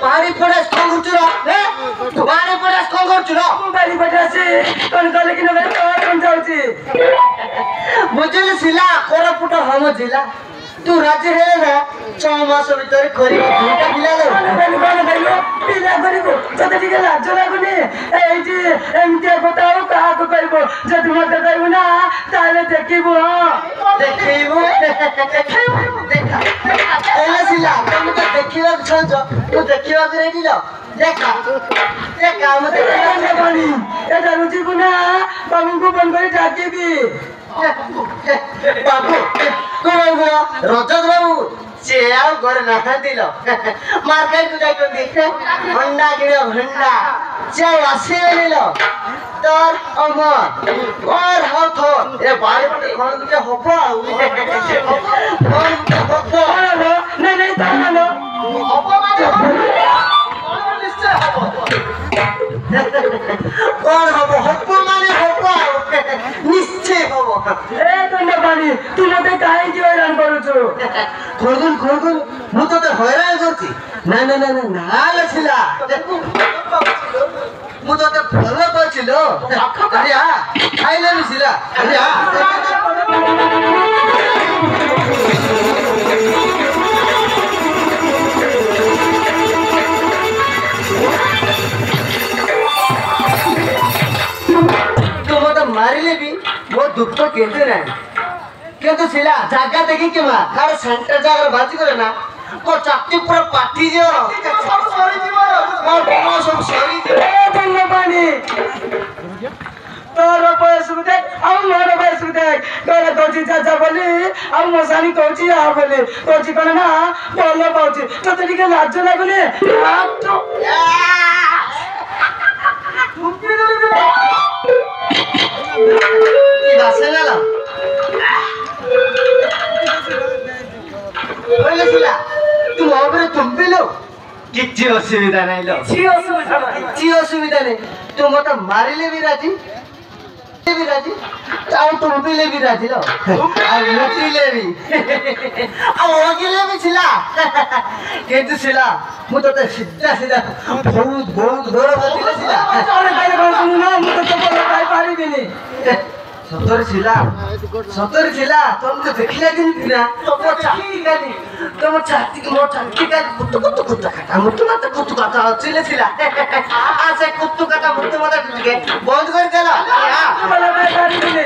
बारी पड़े कौन करचुरा हैं तू बारी पड़े कौन करचुरा बारी पड़े से कौन कले कि न कौन जाउची मुझे सिला कोरापुट हम जिला तू राज्य रे ना 6 मास भीतर करी दुटा पिला ले कौन भाईयो पिला करिबो जते टिके लाज लागुनी एइटी एमते बताओ कहा को कहबो जति मते कहबो ना ताले देखिबो देखिबो देखा एला सिला तुम तो देखिबो छंज तू देखिबो रेडी लो देखा देखा मते देखा बनी एटा रुचि गुना बाबू को बन करी डाकेबी बाबू कोन रजत बाबू से आउ घर ना दिलो मार्केट को जाई देखे भंडा किलो भंडा से आसे लेलो तोर अमर और हाथ ए बारे पटे कोन के होपो कोन के होपो नहीं नहीं तानो होपो माने कोन निश्चय होपो कोन होपो होपो माने होपो निश्चय होपो ए तंडा पानी तू मते काहे की हैरान करूछु खोलगुल मु तो हैरान करती ना ना ना ना लछिला मु तो भलो करछिलो अरे आ खाइले मिसिला अरे आ तो मत मारिले भी वो दुख तो केते ना কিন্তু ছিলা জায়গা দেখি কি মা কার সেন্টার জায়গা বাজি করে না কো চাকতি পুরো পাটি দিও সব সরি দিব মোর বড় সব সরি দিব এ বঙ্গ পানি তোর বয়স দেখ আউ মোর বয়স দেখ তোর দজি চাচা বলি আউ মশানি কইছি আ বলি কইছি কোন না বল পাউছি তোতে টিকে লাজ লাগুনি আপ তো মুক্তি দিবি কি বাসে গেল बोले सिला तुम आगे तुम भी लो किच्ची असुविधा नहीं लो किच्ची असुविधा नहीं तुम मत मारी ले भी राजी चाहो तुम भी ले भी राजी लो और मुट्ठी ले भी अब आगे ले भी सिला किंतु सिला मुझे तो सीधा सीधा बहुत बड़ा बात ले सिला अरे भाई कौन सुनना मुझे तो बोला भाई पारी भी नहीं सतरी छिला तुमको देखिला दिन ना तो छाती गाली तुम छाती की मोटा छाती गाली कुत्तु काटा मुट्टू माता कुत्तु काटा छिले छिला आज कुत्तु काटा मुट्टू माता के बंद कर देला वाला मैं गाड़ी दिले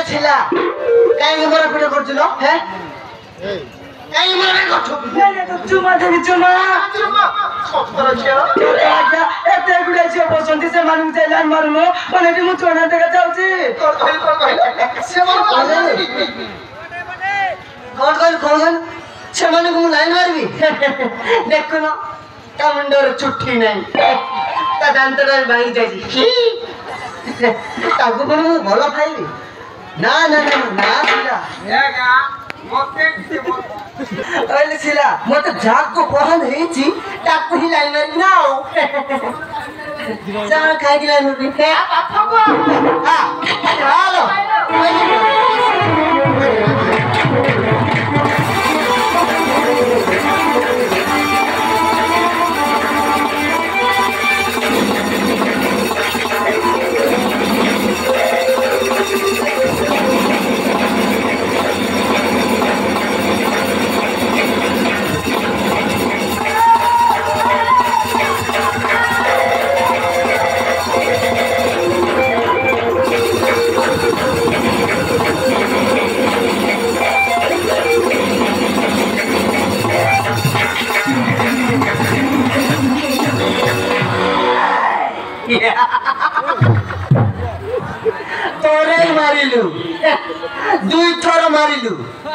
छिला काई मोरा पिटे करछिलो हे काई मोरा करछु ने तो चुमा देबी चुमा खतर छियो आजा एते गुडे छियो बसंती से मानु जाइलान मारुनो पनेटी मु चोना देखा जाउची कोन से कोन से मानु को लाइन मारबी देखो न ता मुंडर छुट्टी नहीं ता दांतडा भाई जाई तागु कोन भलो खाइबी ना ना ना ना सिला एगा मते ओले सिला मते जाग को पहन हेची ताकु ही लाइन में नाओ जा खाइ दिला नुबी हे पापा हां हेलो মারিলু 2 থর মারিলু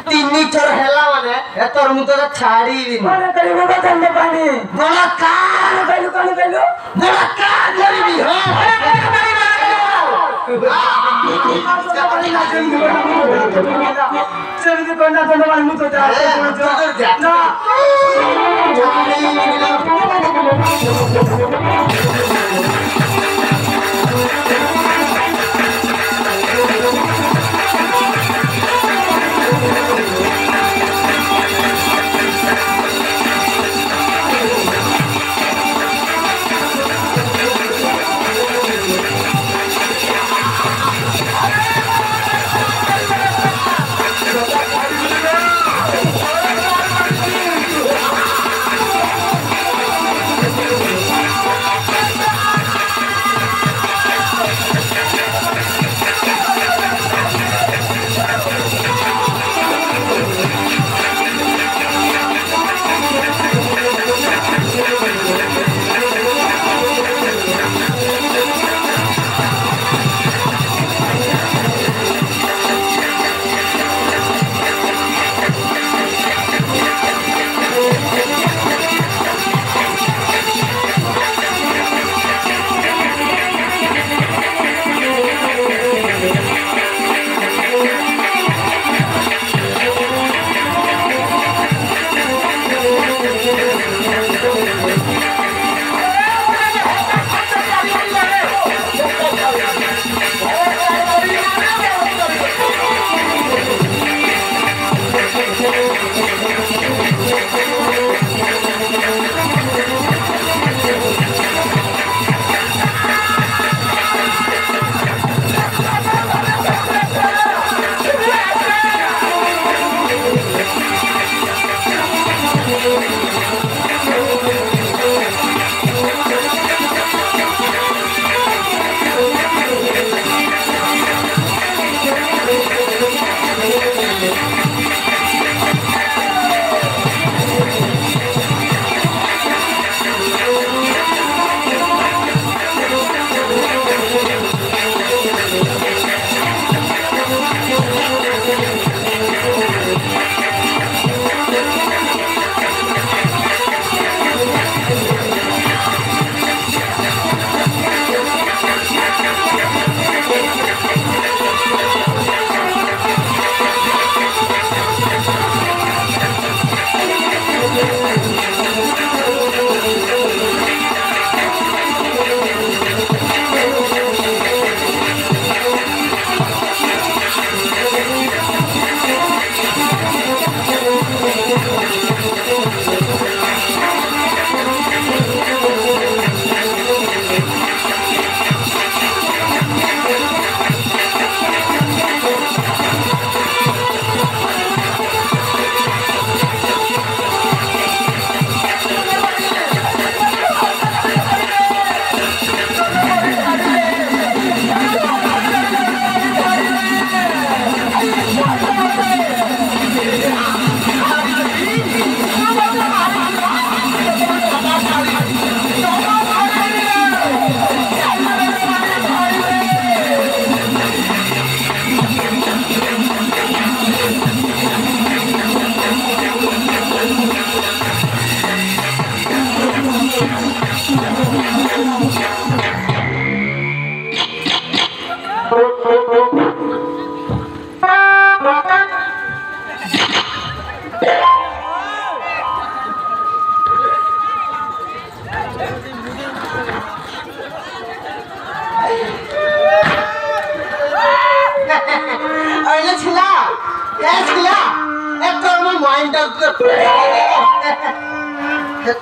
3 থর হেলা মানে এতর মু তো ছাড়িবি মানে করি বাবা চন্দ পানি বলা কান কইলু বলা কান করিবি সেমিতে কোনা চন্দ পানি মু তো যা না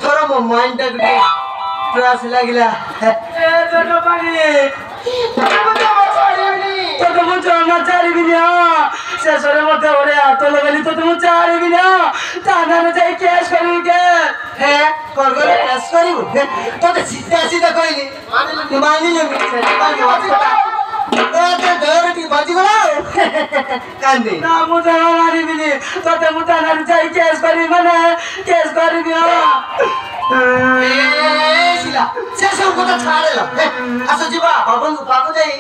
थोड़ा मो माइंड त्रास लागिला ए छोटो पानी तो मुझे मचारी भी नहीं से सोरे मत ओरे तो लगली तो तुम चारी भी नहीं ताना न जाई कैश करू के है कर कैश करू तो सीधा सीधा कहली मानी ले तो डर की बाजी गला कांदी ना मुझे मारी भी नहीं तो मुझे न जाई कैश करी माने कैश करी भी ए ଥିଲା ସେ ସବୁ କଥା ଛାଡ଼ିଲ ଆସ ଯିବା ବାବୁଙ୍କୁ ପାଖକୁ ଯାଇ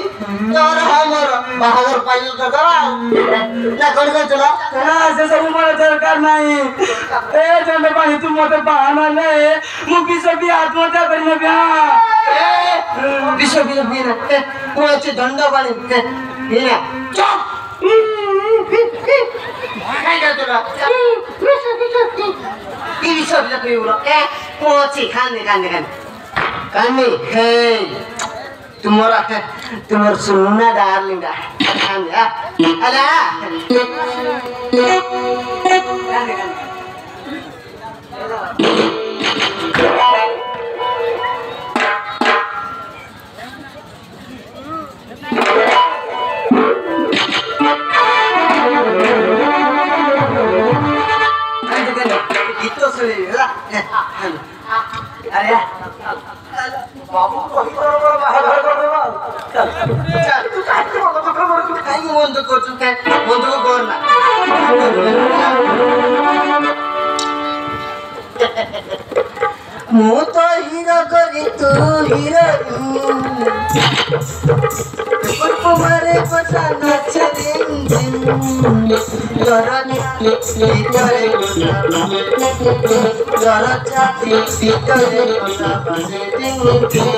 ତୋର ମୋର ବାହାଘର ପାଇଲ କରିଦେବା ନା କଣ କହୁଥିଲ ସେ ସବୁ ମୋର ଦରକାର ନାହିଁ ଏ ଦଣ୍ଡ ପାଣି ତୁ ମତେ ବାହାନା ନେ ମୁଁ ବିଷ ବି ଆତ୍ମହତ୍ୟା କରିନେବି ବିଷ ବିଷ ପିଇନା ମୁଁ ଅଛି ଦଣ୍ଡ ପାଣି ପିଇନା ଚୁପ୍ କାଇଁ ଯାଉଥିଲ কি বিষয় বিলা কইউরা মু আছি খানে খানে খানে কানে হে তোমার সোনা ডার্লিং খানে আলা খানে খানে itu sudah अरे बाबू कहीं बरोबर बाहेर करदेवा चल चल तू काय तू काय मन तो करछु काय मन तो कर ना मु तो हीरो करी तू हीरोइन मारे पसा नाचरिन दिन लरनी ভিতরে লরা চাতি ভিতরে কথা বাজে টিং টিং